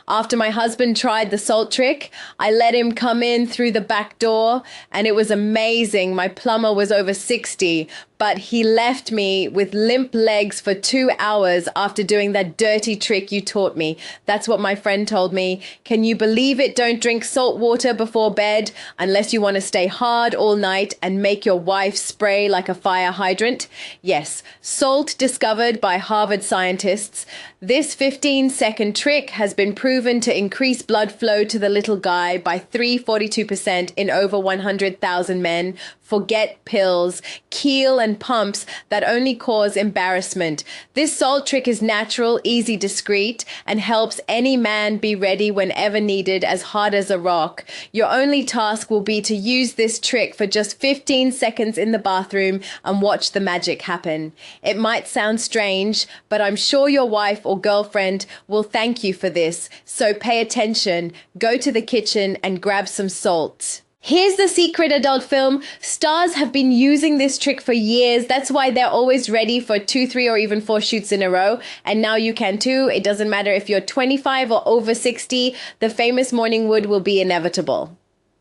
After my husband tried the salt trick, I let him come in through the back door, and it was amazing. My plumber was over 60, but he left me with limp legs for 2 hours after doing that dirty trick you taught me. That's what my friend told me. Can you believe it? Don't drink salt water before bed unless you want to stay hard all night and make your wife spray like a fire hydrant. Yes, salt discovered by Harvard scientists. This 15-second trick has been proven to increase blood flow to the little guy by 342% in over 100,000 men. Forget pills, keel and pumps that only cause embarrassment. This salt trick is natural, easy, discreet, and helps any man be ready whenever needed, as hard as a rock. Your only task will be to use this trick for just 15 seconds in the bathroom and watch the magic happen. It might sound strange, but I'm sure your wife or girlfriend will thank you for this. So pay attention, go to the kitchen and grab some salt. Here's the secret, adult film. Stars have been using this trick for years. That's why they're always ready for 2, 3, or even 4 shoots in a row. And now you can too. It doesn't matter if you're 25 or over 60. The famous morning wood will be inevitable.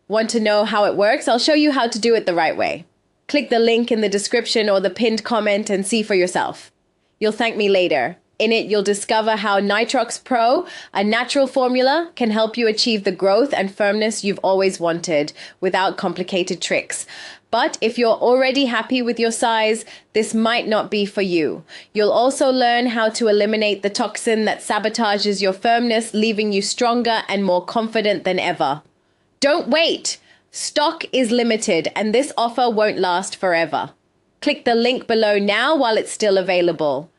Want to know how it works? I'll show you how to do it the right way. Click the link in the description or the pinned comment and see for yourself. You'll thank me later. In it, you'll discover how Nitrox Pro, a natural formula, can help you achieve the growth and firmness you've always wanted without complicated tricks. But if you're already happy with your size, this might not be for you. You'll also learn how to eliminate the toxin that sabotages your firmness, leaving you stronger and more confident than ever. Don't wait! Stock is limited, and this offer won't last forever. Click the link below now while it's still available.